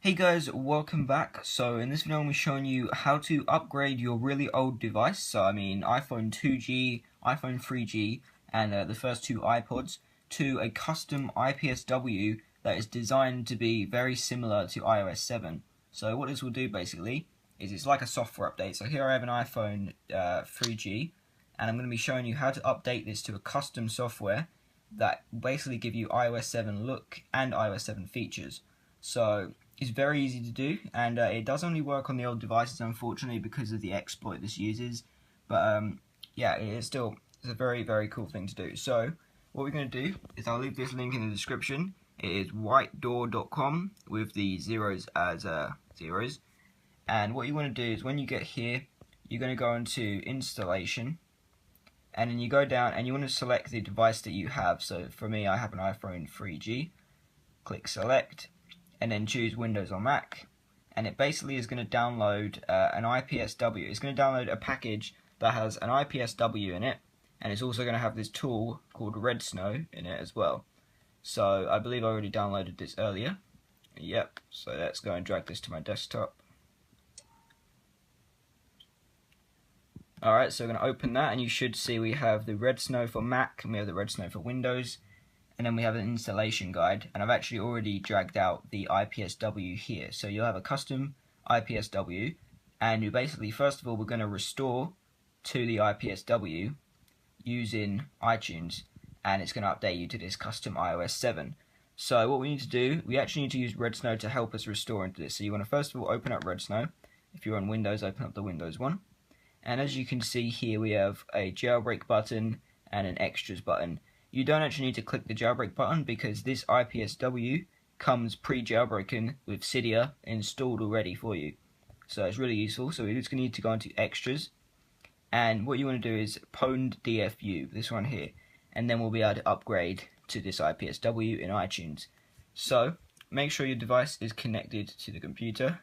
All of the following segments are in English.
Hey guys, welcome back. So in this video I'm showing you how to upgrade your really old device, so I mean iPhone 2G, iPhone 3G, and the first two iPods, to a custom IPSW that is designed to be very similar to iOS 7. So what this will do basically is it's like a software update. So here I have an iPhone 3G, and I'm going to be showing you how to update this to a custom software that basically give you iOS 7 look and iOS 7 features. So it's very easy to do, and it does only work on the old devices, unfortunately, because of the exploit this uses. But yeah, it's a very, very cool thing to do. So what we're going to do is I'll leave this link in the description. It is whitedoor.com with the zeros as zeros. And what you want to do is when you get here, you're going to go into installation, and then you go down and you want to select the device that you have. So for me, I have an iPhone 3G. Click select, and then choose Windows or Mac, and it basically is going to download an IPSW. It's going to download a package that has an IPSW in it, and it's also going to have this tool called Redsn in it as well. So I believe I already downloaded this earlier. Yep, so let's go and drag this to my desktop. Alright, so we're going to open that, and you should see we have the Redsn for Mac, and we have the Redsn for Windows. And then we have an installation guide, and I've actually already dragged out the IPSW here. So you'll have a custom IPSW, and you basically, first of all, we're going to restore to the IPSW using iTunes, and it's going to update you to this custom iOS 7. So what we need to do, we actually need to use Redsn to help us restore into this. So you want to first of all open up Redsn. If you're on Windows, open up the Windows one. And as you can see here, we have a jailbreak button and an extras button. You don't actually need to click the jailbreak button because this IPSW comes pre-jailbroken with Cydia installed already for you. So it's really useful. So we're just going to need to go into extras, and what you want to do is pwned DFU, this one here, and then we'll be able to upgrade to this IPSW in iTunes. So make sure your device is connected to the computer,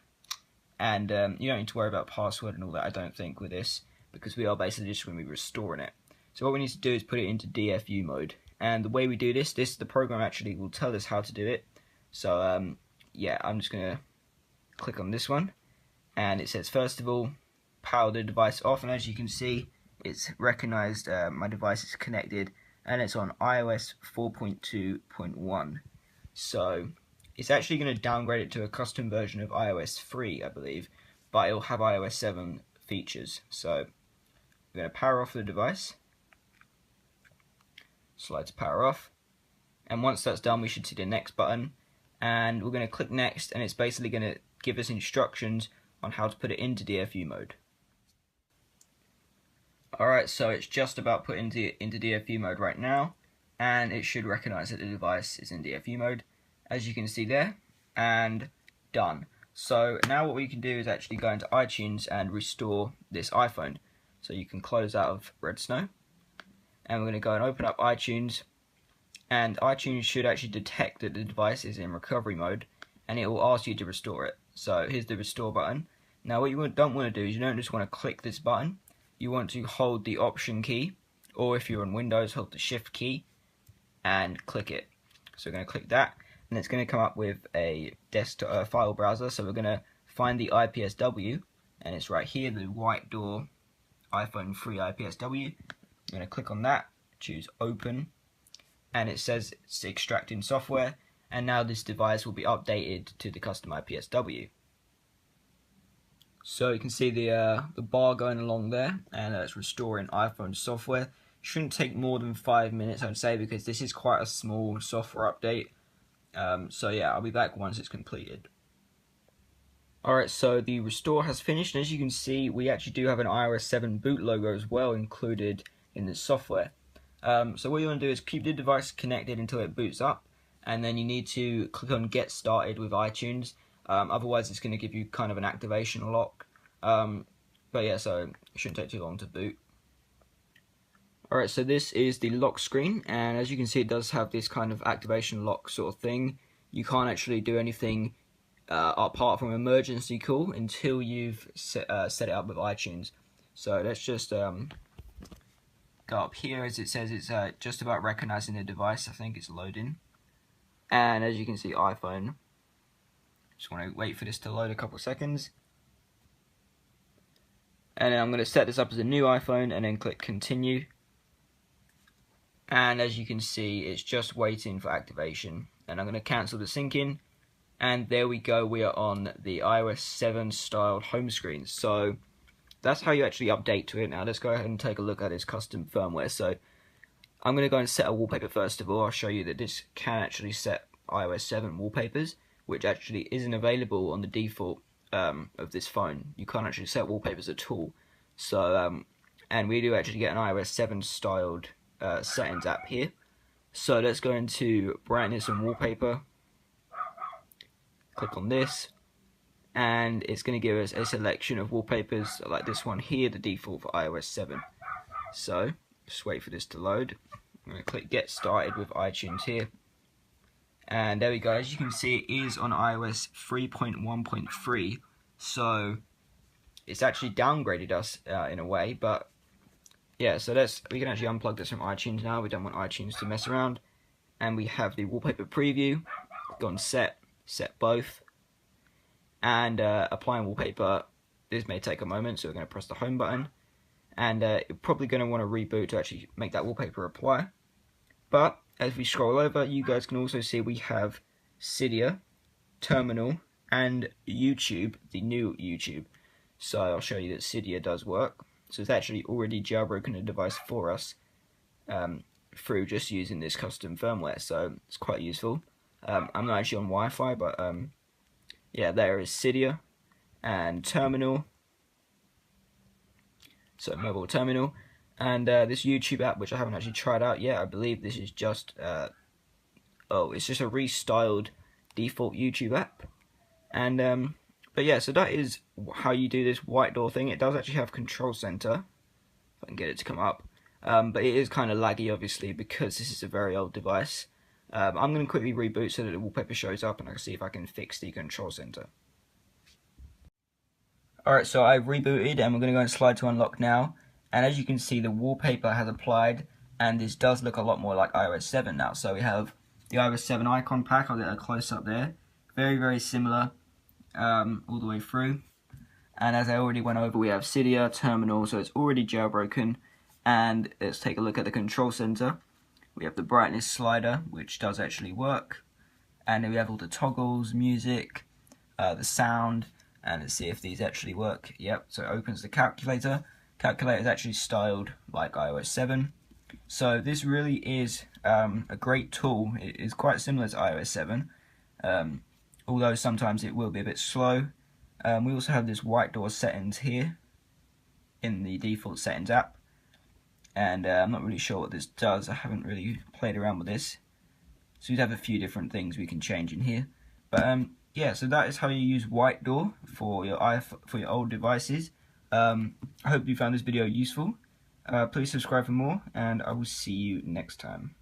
and you don't need to worry about password and all that, I don't think, with this, because we are basically just going to be restoring it. So what we need to do is put it into DFU mode, and the way we do this, the program actually will tell us how to do it. So yeah, I'm just going to click on this one, and it says first of all power the device off, and as you can see it's recognized my device is connected, and it's on iOS 4.2.1. so it's actually going to downgrade it to a custom version of iOS 3, I believe, but it'll have iOS 7 features. So we're going to power off the device, slide to power off, and once that's done we should see the next button, and we're going to click next, and it's basically going to give us instructions on how to put it into DFU mode. Alright, so it's just about put into DFU mode right now, and it should recognize that the device is in DFU mode, as you can see there, and done. So now what we can do is actually go into iTunes and restore this iPhone. So you can close out of Redsn, and we're going to go and open up iTunes, and iTunes should actually detect that the device is in recovery mode, and it will ask you to restore it. So here's the restore button. Now what you don't want to do is you don't just want to click this button, you want to hold the option key, or if you're on Windows, hold the shift key and click it. So we're going to click that, and it's going to come up with a desktop file browser. So we're going to find the IPSW, and it's right here, the white door iPhone 3 IPSW. I'm going to click on that, choose open, and it says it's extracting software, and now this device will be updated to the custom IPSW. So you can see the bar going along there, and it's restoring iPhone software. Shouldn't take more than 5 minutes, I'd say, because this is quite a small software update. So yeah, I'll be back once it's completed. Alright, so the restore has finished, and as you can see, we actually do have an iOS 7 boot logo as well included in the software. So what you want to do is keep the device connected until it boots up, and then you need to click on Get Started with iTunes. Otherwise it's going to give you kind of an activation lock. But yeah, so it shouldn't take too long to boot. Alright, so this is the lock screen, and as you can see it does have this kind of activation lock sort of thing. You can't actually do anything apart from emergency call until you've set it up with iTunes. So let's just go up here. As it says, it's just about recognizing the device. I think it's loading, and as you can see, iPhone Just want to wait for this to load a couple of seconds. And then I'm going to set this up as a new iPhone and then click continue. And as you can see, it's just waiting for activation. And I'm going to cancel the syncing. And there we go, we are on the iOS 7 styled home screen. So that's how you actually update to it. Now let's go ahead and take a look at its custom firmware. So I'm going to go and set a wallpaper first of all. I'll show you that this can actually set iOS 7 wallpapers, which actually isn't available on the default of this phone. You can't actually set wallpapers at all. So and we do actually get an iOS 7 styled settings app here. So let's go into brightness and wallpaper. Click on this, and it's going to give us a selection of wallpapers like this one here, the default for iOS 7. So just wait for this to load. I'm going to click get started with iTunes here. And there we go, as you can see it is on iOS 3.1.3, so it's actually downgraded us in a way, but yeah, so we can actually unplug this from iTunes now. We don't want iTunes to mess around. And we have the wallpaper preview, go on set both, and applying wallpaper. This may take a moment, so we're going to press the home button, and you're probably going to want to reboot to actually make that wallpaper apply. But as we scroll over, you guys can also see we have Cydia, Terminal, and YouTube, the new YouTube. So I'll show you that Cydia does work. So it's actually already jailbroken a device for us through just using this custom firmware, so it's quite useful. I'm not actually on Wi-Fi, but yeah, there is Cydia and Terminal, so mobile terminal, and this YouTube app, which I haven't actually tried out yet. I believe this is just it's just a restyled default YouTube app. And but yeah, so that is how you do this white door thing. It does actually have Control Center, if I can get it to come up, but it is kind of laggy obviously because this is a very old device. I'm going to quickly reboot so that the wallpaper shows up, and I can see if I can fix the Control Center. Alright, so I've rebooted and we're going to go and slide to unlock now. And as you can see, the wallpaper has applied, and this does look a lot more like iOS 7 now. So we have the iOS 7 icon pack. I'll get a close up there. Very, very similar all the way through. And as I already went over, we have Cydia, Terminal, so it's already jailbroken. And let's take a look at the Control Center. We have the brightness slider, which does actually work. And then we have all the toggles, music, the sound, and let's see if these actually work. Yep, so it opens the calculator. Calculator is actually styled like iOS 7. So this really is a great tool. It is quite similar to iOS 7, although sometimes it will be a bit slow. We also have this white door settings here in the default settings app. And I'm not really sure what this does. I haven't really played around with this. So we have a few different things we can change in here. But yeah, so that is how you use white door for your old devices. I hope you found this video useful. Please subscribe for more, and I will see you next time.